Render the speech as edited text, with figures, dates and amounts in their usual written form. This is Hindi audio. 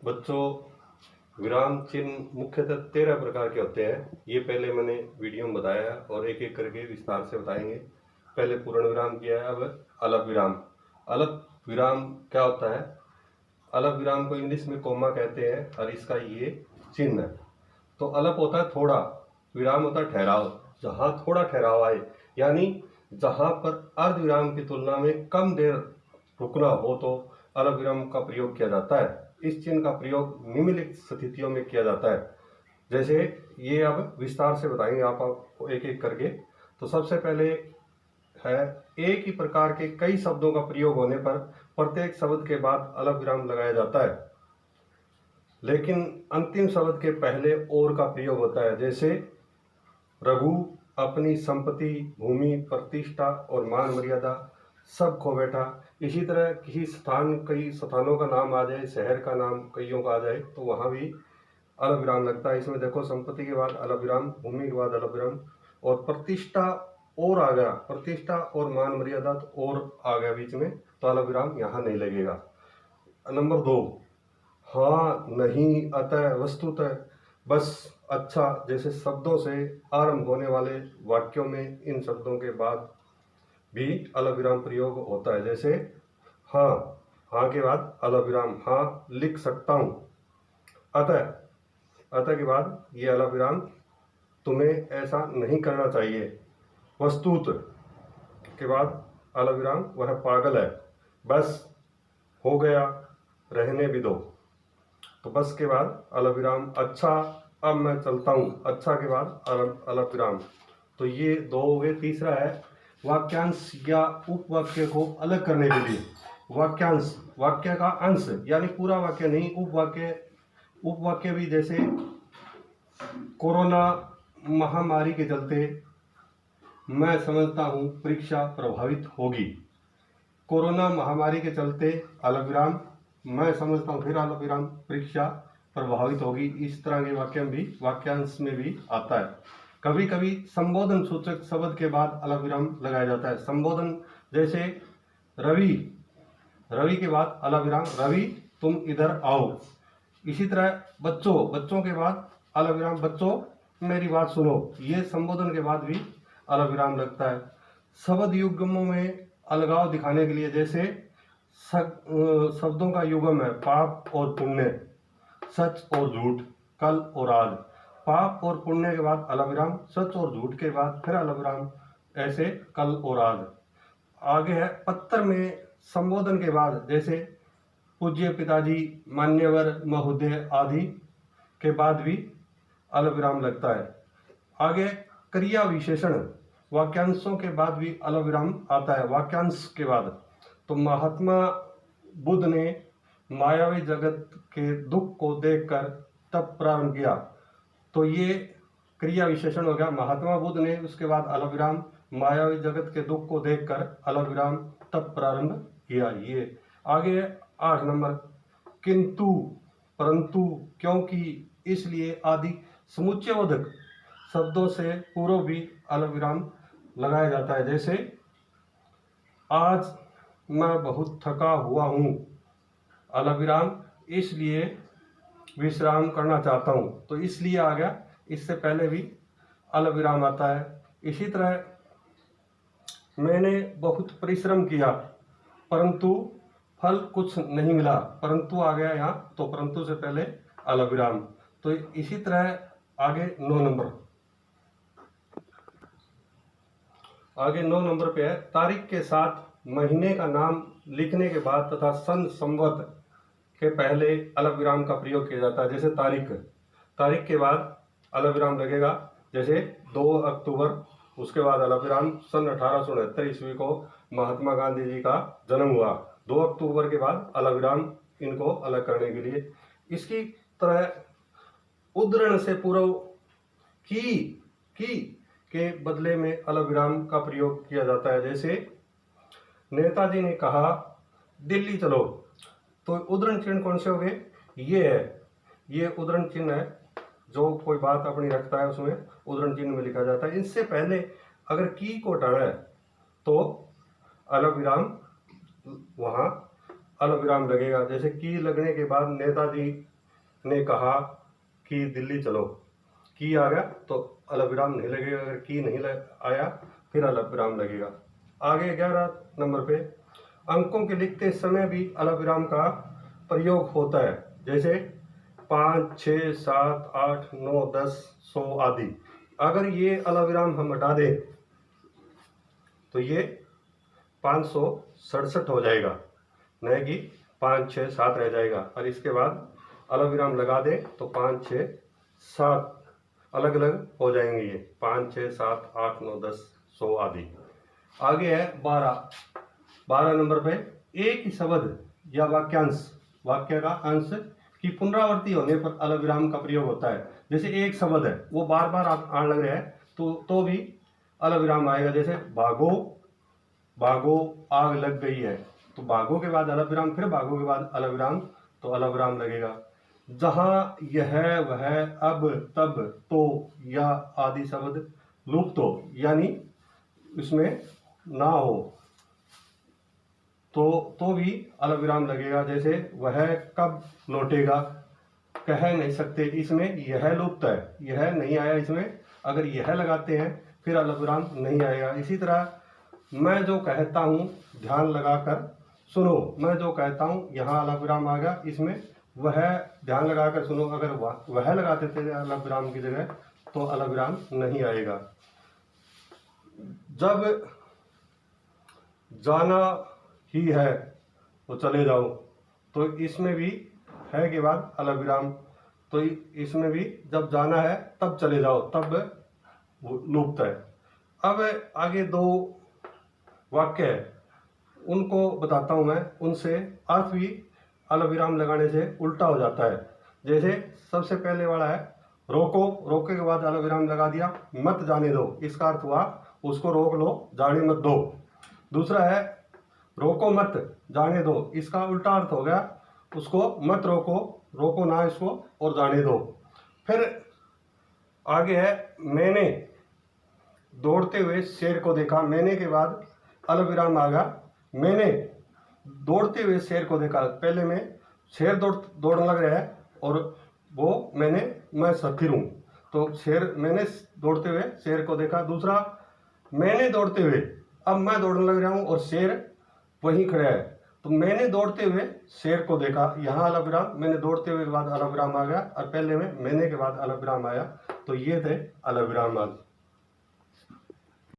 बच्चों, विराम चिन्ह मुख्यतः 13 प्रकार के होते हैं। ये पहले मैंने वीडियो में बताया है और एक एक करके विस्तार से बताएंगे। पहले पूर्ण विराम किया है, अब अलप विराम। अलप विराम क्या होता है? अलप विराम को इंग्लिश में कोमा कहते हैं और इसका ये चिन्ह है। तो अलप होता है थोड़ा, विराम होता है ठहराव। जहाँ थोड़ा ठहराव आए, यानी जहाँ पर अर्ध विराम की तुलना में कम देर रुकना हो, तो अलप विराम का प्रयोग किया जाता है। इस चिन्ह का प्रयोग निम्नलिखित स्थितियों में किया जाता है। जैसे ये अब विस्तार से बताएंगे आपको एक एक करके। तो सबसे पहले है, एक ही प्रकार के कई शब्दों का प्रयोग होने पर प्रत्येक शब्द के बाद अलप विराम लगाया जाता है, लेकिन अंतिम शब्द के पहले और का प्रयोग होता है। जैसे रघु अपनी संपत्ति, भूमि, प्रतिष्ठा और मान मर्यादा सब खो बैठा। इसी तरह किसी स्थान, कई स्थानों का नाम आ जाए, शहर का नाम कईयों का आ जाए, तो वहाँ भी अलप विराम लगता है। इसमें देखो, संपत्ति के बाद अलप विराम, भूमि के बाद अलप विराम, और प्रतिष्ठा और आ गया, प्रतिष्ठा और मान मर्यादा तो और आ गया बीच में, तो अलप विराम यहाँ नहीं लगेगा। नंबर 2, हाँ, नहीं, अतः, वस्तुतः, बस, अच्छा जैसे शब्दों से आरंभ होने वाले वाक्यों में इन शब्दों के बाद भी अलप विराम प्रयोग होता है। जैसे हाँ, हाँ के बाद अलप विराम, हाँ लिख सकता हूँ। अतः, अतः के बाद ये अलप विराम, तुम्हें ऐसा नहीं करना चाहिए। वस्तुत के बाद अलप विराम, वह पागल है। बस, हो गया, रहने भी दो। तो बस के बाद अलप विराम। अच्छा, अब मैं चलता हूँ। अच्छा के बाद अलप विराम। तो ये 2 हो गए। तीसरा है, वाक्यांश या उपवाक्य को अलग करने के लिए। वाक्यांश, वाक्य का अंश, यानी पूरा वाक्य नहीं, उपवाक्य। उपवाक्य भी जैसे कोरोना महामारी के चलते मैं समझता हूँ परीक्षा प्रभावित होगी। कोरोना महामारी के चलते अलप विराम, मैं समझता हूँ फिर अलप विराम, परीक्षा प्रभावित होगी। इस तरह के वाक्य भी वाक्यांश में भी आता है। कभी कभी संबोधन सूचक शब्द के बाद अलप विराम लगाया जाता है। संबोधन, जैसे रवि, रवि के बाद अलप विराम, रवि तुम इधर आओ। इसी तरह बच्चों, बच्चों के बाद अलप विराम, बच्चों मेरी बात सुनो। ये संबोधन के बाद भी अलप विराम लगता है। शब्द युग्मों में अलगाव दिखाने के लिए, जैसे शब्दों का युग्म है पाप और पुण्य, सच और झूठ, कल और आज। पाप और पुण्य के बाद अलप विराम, सच और झूठ के बाद फिर अलप विराम, ऐसे कल और आज। आगे है, पत्र में संबोधन के बाद, जैसे पूज्य पिताजी, मान्यवर महोदय आदि के बाद भी अलप विराम लगता है। आगे क्रिया विशेषण, वाक्यांशों के बाद भी अलप विराम आता है। वाक्यांश के बाद, तो महात्मा बुद्ध ने मायावी जगत के दुख को देखकर तप प्रारंभ किया। तो ये क्रिया विशेषण हो गया, महात्मा बुद्ध ने, उसके बाद अलप विराम, मायावी जगत के दुख को देखकर अलप विराम, तप प्रारंभ किया। ये आगे 8 नंबर, किंतु, परंतु, क्योंकि, इसलिए आदि समुच्चयबोधक शब्दों से पूर्व भी अलप विराम लगाया जाता है। जैसे आज मैं बहुत थका हुआ हूँ, अलप विराम, इसलिए विश्राम करना चाहता हूँ। तो इसलिए आ गया, इससे पहले भी अलप विराम आता है। इसी तरह मैंने बहुत परिश्रम किया परंतु फल कुछ नहीं मिला, परंतु आ गया यहाँ, तो परंतु से पहले अलप विराम। तो इसी तरह आगे 9 नंबर, आगे 9 नंबर पे है, तारीख के साथ महीने का नाम लिखने के बाद तथा सन संवत के पहले अलप विराम का प्रयोग किया जाता है। जैसे तारीख, तारीख के बाद अलप विराम लगेगा। जैसे 2 अक्टूबर, उसके बाद अलप विराम, सन 1869 ईस्वी को महात्मा गांधी जी का जन्म हुआ। 2 अक्टूबर के बाद अलप विराम, इनको अलग करने के लिए। इसकी तरह उद्धरण से पूर्व की के बदले में अलप विराम का प्रयोग किया जाता है। जैसे नेताजी ने कहा दिल्ली चलो, तो उद्धरण चिन्ह कौन से हो गए? ये है, ये उद्धरण चिन्ह है, जो कोई बात अपनी रखता है उसमें उद्धरण चिन्ह में लिखा जाता है। इससे पहले अगर की को हटाना है तो अलप विराम, वहाँ अलप विराम लगेगा। जैसे की लगने के बाद नेताजी ने कहा कि दिल्ली चलो, की आ गया तो अलग विराम नहीं लगेगा, अगर की नहीं आया फिर अलग विराम लगेगा। आगे 11 नंबर पे अंकों के लिखते समय भी अलग विराम का प्रयोग होता है, जैसे 5, 6, 7, 8, 9, 10, 100 आदि। अगर ये अलग विराम हम हटा दें तो ये 567 हो जाएगा, नहीं कि 5, 6, 7 रह जाएगा। और इसके बाद अलग विराम लगा दें तो 5, 6, 7 अलग अलग हो जाएंगे, ये 5, 6, 7, 8, 9, 10, 100 आदि। आगे है 12 नंबर पे एक ही शब्द या वाक्यांश, वाक्य का अंश की पुनरावृत्ति होने पर अलग विराम का प्रयोग होता है। जैसे एक शब्द है वो बार बार आने लग रहा है तो भी अलग विराम आएगा। जैसे भागो, भागो आग लग गई है, तो भागो के बाद अलग विराम, फिर भागो के बाद अलग विराम, तो अलग विराम लगेगा। जहाँ यह वह अब तब तो या आदि शब्द लुप्त हो यानी इसमें ना हो तो भी अलग विराम लगेगा। जैसे वह कब लौटेगा, कह नहीं सकते, इसमें यह लुप्त है, यह नहीं आया इसमें, अगर यह लगाते हैं फिर अलग विराम नहीं आएगा। इसी तरह मैं जो कहता हूँ ध्यान लगाकर सुनो, मैं जो कहता हूँ यहाँ अलग विराम आ गया, इसमें वह ध्यान लगाकर सुनो, अगर वह लगाते थे अलग विराम की जगह तो अलग विराम नहीं आएगा। जब जाना ही है तो चले जाओ, तो इसमें भी है के बाद अलग विराम, तो इसमें भी जब जाना है तब चले जाओ, तब लुप्त है। अब आगे 2 वाक्य है उनको बताता हूं मैं, उनसे अर्थ भी अलग विराम लगाने से उल्टा हो जाता है। जैसे सबसे पहले वाला है रोको, रोके के बाद अलग विराम लगा दिया, मत जाने दो, इसका अर्थ हुआ उसको रोक लो, जाने मत दो। दूसरा है रोको मत जाने दो, इसका उल्टा अर्थ हो गया उसको मत रोको, रोको ना इसको और जाने दो। फिर आगे है मैंने दौड़ते हुए शेर को देखा, मैंने के बाद अलग विराम आ गया, मैंने दौड़ते हुए शेर को देखा। पहले में शेर दौड़ने लग रहा है और वो मैं सफिर हूँ, तो शेर मैंने दौड़ते हुए शेर को देखा। दूसरा मैंने दौड़ते हुए, अब मैं दौड़ने लग रहा हूँ और शेर वहीं खड़ा है, तो मैंने दौड़ते हुए शेर को देखा, यहाँ अलग विराम, मैंने दौड़ते हुए के बाद अलग विराम आ गया, और पहले में मैंने के बाद अलग विराम आया, तो ये थे अलग विराम।